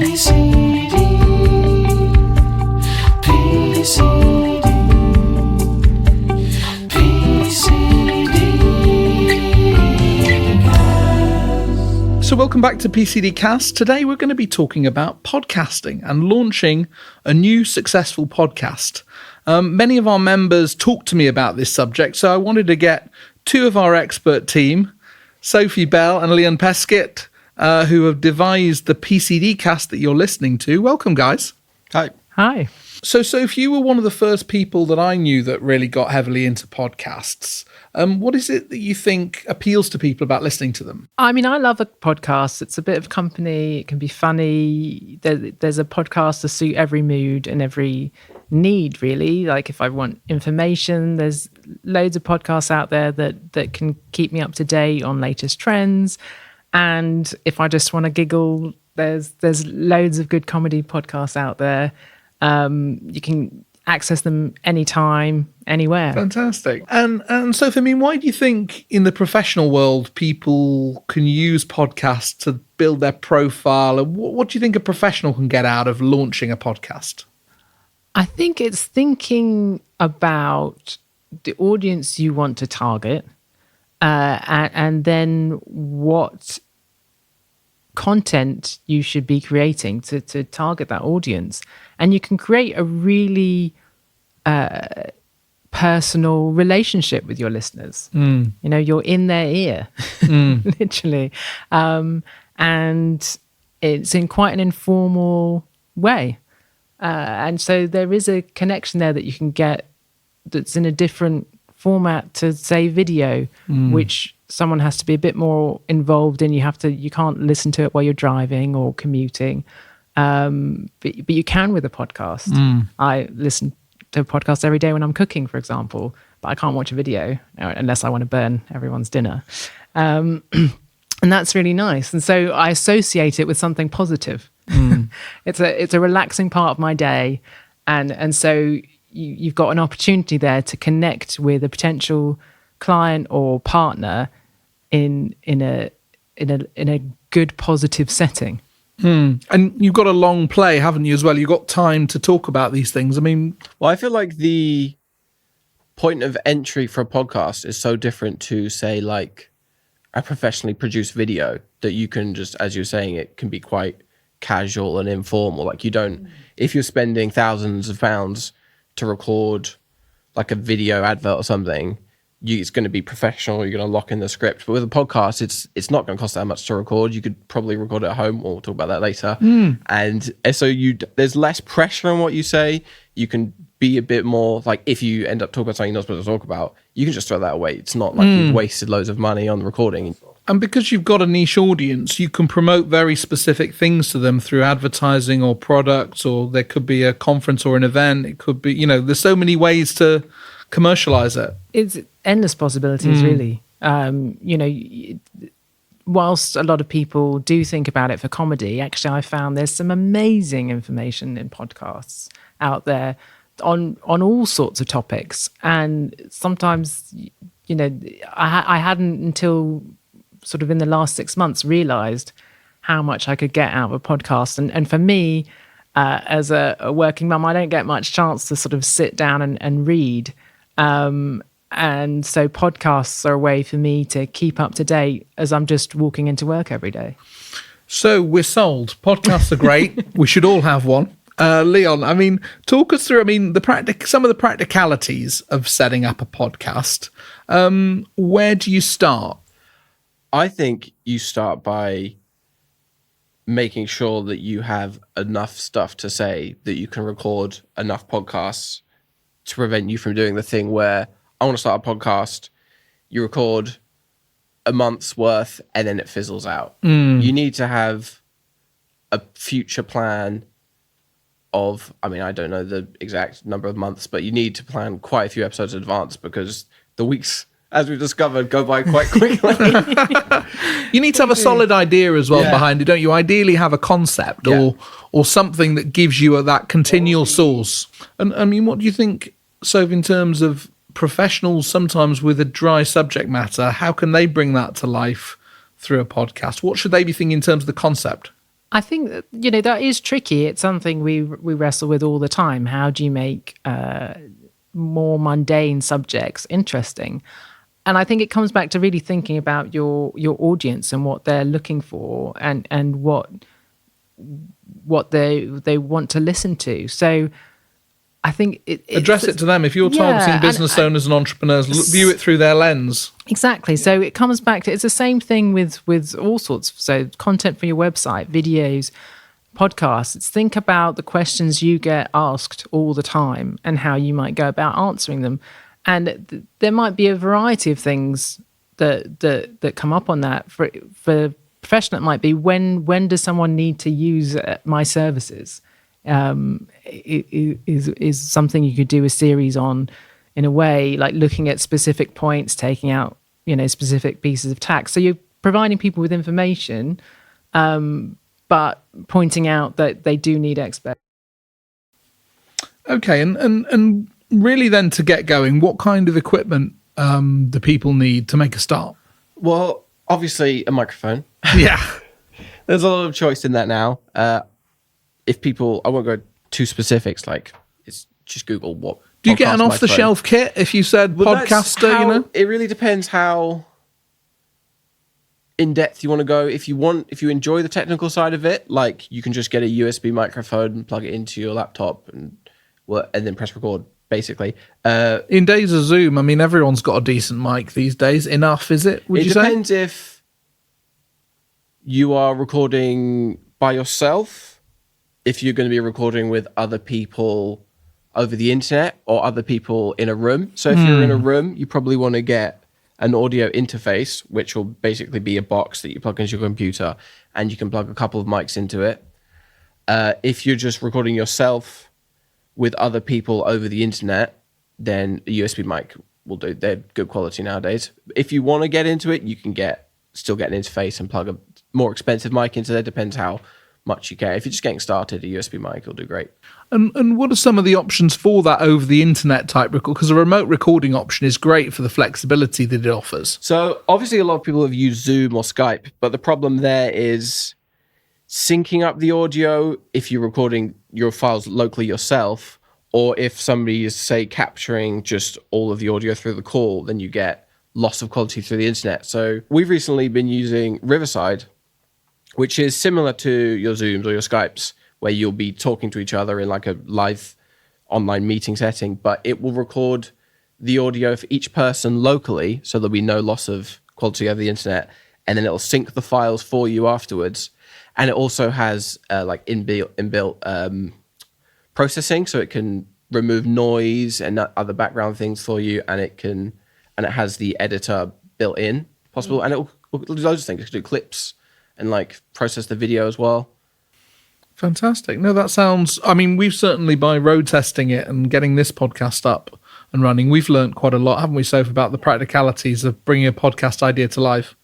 PCD, PCD, PCD. So welcome back to PCD Cast. Today we're going to be talking about podcasting and launching a new successful podcast. Many of our members talked to me about this subject, so I wanted to get two of our expert team, Sophie Bell and Leon Peskett, who have devised the PCD Cast that you're listening to. Welcome, guys. Hi. Hi. So, Sophie, you were one of the first people that I knew that really got heavily into podcasts. What is it that you think appeals to people about listening to them? I mean, I love a podcast. It's a bit of company. It can be funny. There's a podcast to suit every mood and every need, really. Like if I want information, there's loads of podcasts out there that can keep me up to date on latest trends. And if I just want to giggle, there's loads of good comedy podcasts out there. You can access them anytime, anywhere. Fantastic. And Sophie, I mean, why do you think in the professional world people can use podcasts to build their profile? And what do you think a professional can get out of launching a podcast? I think it's thinking about the audience you want to target, and then what content you should be creating to target that audience. And you can create a really personal relationship with your listeners. You know, you're in their ear, literally. And it's in quite an informal way. And so there is a connection there that you can get that's in a different format to, say, video, which someone has to be a bit more involved in. You can't listen to it while you're driving or commuting. But you can with a podcast. I listen to a podcast every day when I'm cooking, for example, but I can't watch a video unless I want to burn everyone's dinner. And that's really nice. And so I associate it with something positive. It's a relaxing part of my day. And so you've got an opportunity there to connect with a potential client or partner in a good, positive setting. And you've got a long play, haven't you, as well? You've got time to talk about these things. I mean... Well, I feel like the point of entry for a podcast is so different to, say, like a professionally produced video that you can just, as you're saying, it can be quite casual and informal. Like you don't... If you're spending thousands of pounds to record like a video advert or something, it's going to be professional. You're going to lock in the script. But with a podcast, it's not going to cost that much to record. You could probably record it at home. We'll talk about that later. And so there's less pressure on what you say. You can be a bit more like, if you end up talking about something you're not supposed to talk about, you can just throw that away. It's not like you've wasted loads of money on the recording. And because you've got a niche audience, you can promote very specific things to them through advertising or products, or there could be a conference or an event. It could be, there's so many ways to commercialize it. It's endless possibilities, really. Whilst a lot of people do think about it for comedy, actually I found there's some amazing information in podcasts out there on all sorts of topics. And sometimes, I hadn't until sort of in the last 6 months realized how much I could get out of a podcast. And for me, as a working mum, I don't get much chance to sort of sit down and read. And so podcasts are a way for me to keep up to date as I'm just walking into work every day. So we're sold. Podcasts are great. We should all have one. Leon, I mean, talk us through, some of the practicalities of setting up a podcast. Where do you start? I think you start by making sure that you have enough stuff to say that you can record enough podcasts to prevent you from doing the thing where I want to start a podcast, you record a month's worth and then it fizzles out. You need to have a future plan of, I don't know the exact number of months, but you need to plan quite a few episodes in advance because the weeks, as we've discovered, go by quite quickly. You need to have a solid idea as well behind it, don't you? Ideally have a concept or something that gives you that continual source. And I mean, what do you think, Soph, in terms of professionals sometimes with a dry subject matter, how can they bring that to life through a podcast? What should they be thinking in terms of the concept? I think that, that is tricky. It's something we wrestle with all the time. How do you make more mundane subjects interesting? And I think it comes back to really thinking about your audience and what they're looking for, and what they want to listen to. So I think address it to them. If you're targeting business owners and entrepreneurs, view it through their lens. Exactly. So it comes back to, it's the same thing with all sorts. So content for your website, videos, podcasts. It's think about the questions you get asked all the time and how you might go about answering them. And there might be a variety of things that come up on that. For professional, it might be when does someone need to use my services? Is something you could do a series on, in a way, like looking at specific points, taking out specific pieces of text. So you're providing people with information, but pointing out that they do need experts. Okay, and really then, to get going, what kind of equipment do people need to make a start? Well, obviously a microphone. Yeah. There's a lot of choice in that now. If people, I won't go too specifics, like it's just Google what. Do you get an off-the-shelf kit if you said podcaster? It really depends how in depth you want to go. If you enjoy the technical side of it, like you can just get a USB microphone and plug it into your laptop and then press record. Basically, in days of Zoom, I mean, everyone's got a decent mic these days. Enough, is it? Would you say? It depends if you are recording by yourself, if you're going to be recording with other people over the internet or other people in a room. So if you're in a room, you probably want to get an audio interface, which will basically be a box that you plug into your computer, and you can plug a couple of mics into it. If you're just recording yourself with other people over the internet, then a USB mic will do. They're good quality nowadays. If you want to get into it, you can still get an interface and plug a more expensive mic into there. Depends how much you care. If you're just getting started, a USB mic will do great. And what are some of the options for that over the internet type record? Because a remote recording option is great for the flexibility that it offers. So obviously a lot of people have used Zoom or Skype, but the problem there is syncing up the audio if you're recording your files locally yourself, or if somebody is, say, capturing just all of the audio through the call, then you get loss of quality through the internet. So we've recently been using Riverside, which is similar to your Zooms or your Skypes, where you'll be talking to each other in like a live online meeting setting, but it will record the audio for each person locally, so there'll be no loss of quality over the internet, and then it'll sync the files for you afterwards. And it also has like inbuilt processing, so it can remove noise and other background things for you, and it has the editor built in possible, and it'll do loads of things. It can do clips and like process the video as well. Fantastic. No, that sounds, I mean, we've certainly, by road testing it and getting this podcast up and running, we've learned quite a lot, haven't we, Soph, about the practicalities of bringing a podcast idea to life?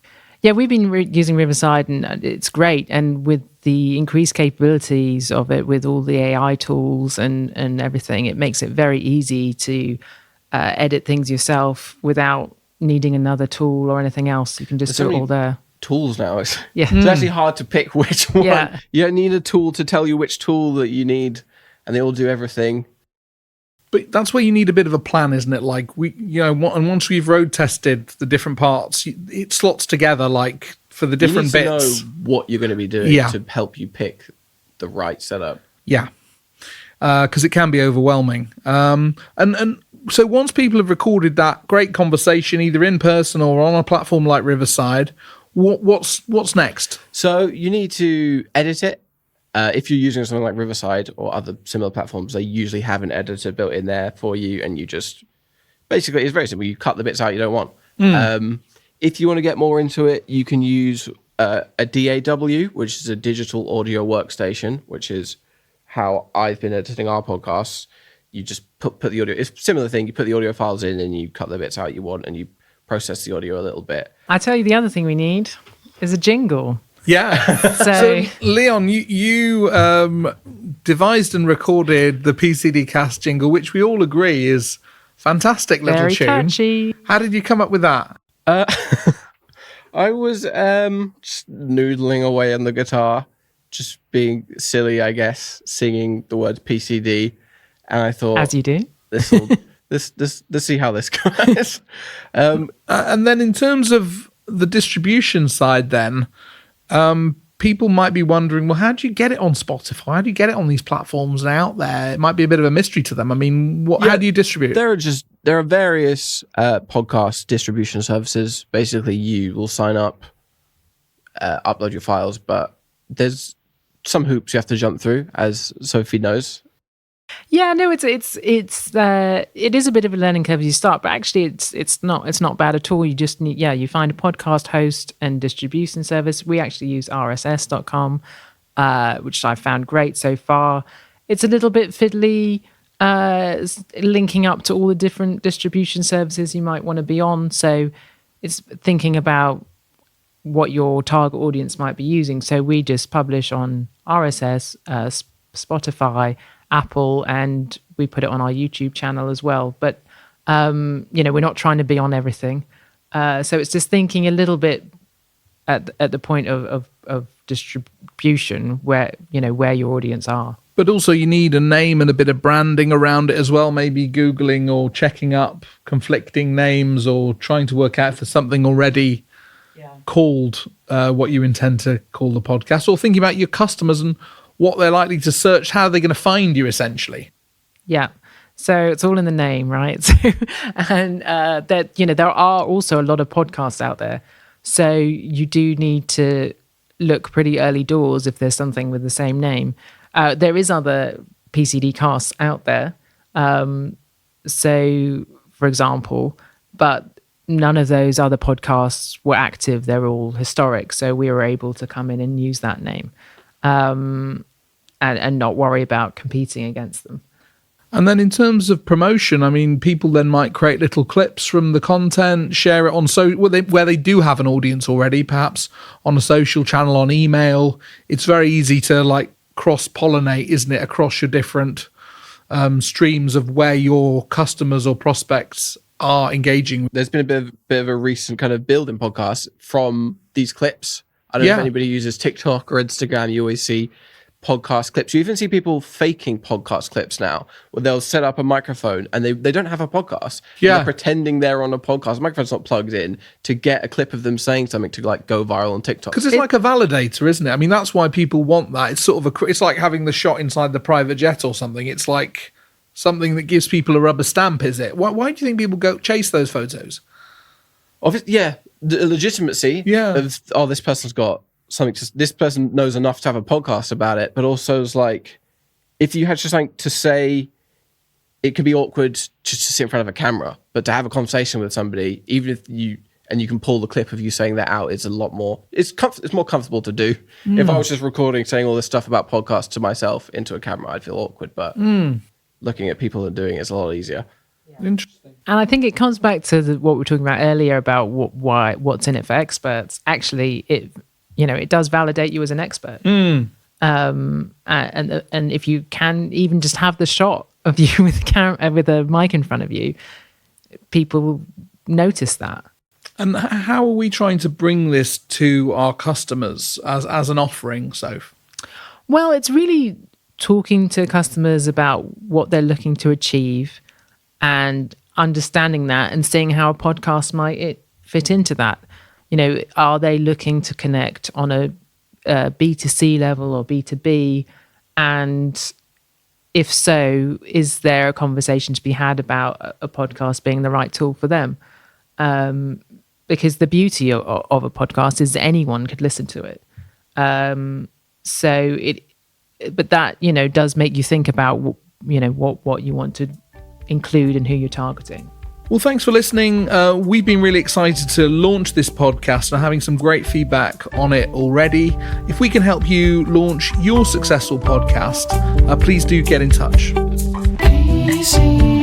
Yeah, we've been using Riverside, and it's great. And with the increased capabilities of it, with all the AI tools and everything, it makes it very easy to edit things yourself without needing another tool or anything else. You can just do it all there. Tools now. It's Yeah. actually hard to pick which one. Yeah. You don't need a tool to tell you which tool that you need, and they all do everything. But that's where you need a bit of a plan, isn't it? Like and once we've road tested the different parts, it slots together like for the different you need bits. to know what you're going to be doing to help you pick the right setup. Yeah, because it can be overwhelming. And so once people have recorded that great conversation, either in person or on a platform like Riverside, what's next? So you need to edit it. If you're using something like Riverside or other similar platforms, they usually have an editor built in there for you, and you just basically, it's very simple. You cut the bits out you don't want. If you want to get more into it, you can use a DAW, which is a digital audio workstation, which is how I've been editing our podcasts. You just put the audio. It's a similar thing. You put the audio files in, and you cut the bits out you want, and you process the audio a little bit. I tell you, the other thing we need is a jingle. Yeah. So Leon, you devised and recorded the PCD cast jingle, which we all agree is fantastic little very tune. catchy. How did you come up with that? I was just noodling away on the guitar, just being silly, I guess, singing the word PCD, and I thought, As you do. let's see how this goes. And then in terms of the distribution side, then people might be wondering, well, how do you get it on Spotify? How do you get it on these platforms and out there? It might be a bit of a mystery to them. I mean, how do you distribute? There are various podcast distribution services. Basically, you will sign up, upload your files, but there's some hoops you have to jump through, as Sophie knows. Yeah, no, it is a bit of a learning curve as you start, but actually it's not bad at all. You just need, you find a podcast host and distribution service. We actually use rss.com, which I've found great so far. It's a little bit fiddly, linking up to all the different distribution services you might want to be on. So it's thinking about what your target audience might be using. So we just publish on RSS, Spotify, Apple, and we put it on our YouTube channel as well. But we're not trying to be on everything. So it's just thinking a little bit at the point of distribution where your audience are. But also you need a name and a bit of branding around it as well, maybe Googling or checking up conflicting names or trying to work out for something already called what you intend to call the podcast, or thinking about your customers and what they're likely to search, how they're going to find you, essentially. Yeah. So it's all in the name, right? So, and there are also a lot of podcasts out there. So you do need to look pretty early doors if there's something with the same name. There is other PCD casts out there. So, for example, but none of those other podcasts were active. They're all historic. So we were able to come in and use that name. And not worry about competing against them. And then in terms of promotion, I mean, people then might create little clips from the content, share it on where they do have an audience already, perhaps on a social channel, on email. It's very easy to cross-pollinate, isn't it, across your different streams of where your customers or prospects are engaging. There's been a bit of a recent kind of building podcast from these clips. I don't know if anybody uses TikTok or Instagram. You always see podcast clips. You even see people faking podcast clips now, where they'll set up a microphone and they don't have a podcast. Yeah. They're pretending they're on a podcast. The microphone's not plugged in to get a clip of them saying something to go viral on TikTok. Because it's like a validator, isn't it? I mean, that's why people want that. It's sort of it's like having the shot inside the private jet or something. It's like something that gives people a rubber stamp, is it? Why do you think people go chase those photos? The legitimacy of, this person's got something this person knows enough to have a podcast about it, but also it's like, if you had just something to say, it could be awkward just to sit in front of a camera, but to have a conversation with somebody, even if you can pull the clip of you saying that out, it's a lot more, it's more comfortable to do. If I was just recording, saying all this stuff about podcasts to myself into a camera, I'd feel awkward, but looking at people and doing it is a lot easier. Interesting. And I think it comes back to what we were talking about earlier about what's in it for experts. Actually, it does validate you as an expert. And if you can even just have the shot of you with a mic in front of you, people will notice that. And how are we trying to bring this to our customers as an offering, Soph? Well, it's really talking to customers about what they're looking to achieve and understanding that and seeing how a podcast might fit into that. Are they looking to connect on a B2C level or B2B? And if so, is there a conversation to be had about a podcast being the right tool for them? Because the beauty of a podcast is anyone could listen to it. But that, does make you think about, what you want to include and who you're targeting. Well, thanks for listening. We've been really excited to launch this podcast and having some great feedback on it already. If we can help you launch your successful podcast, please do get in touch. PCD.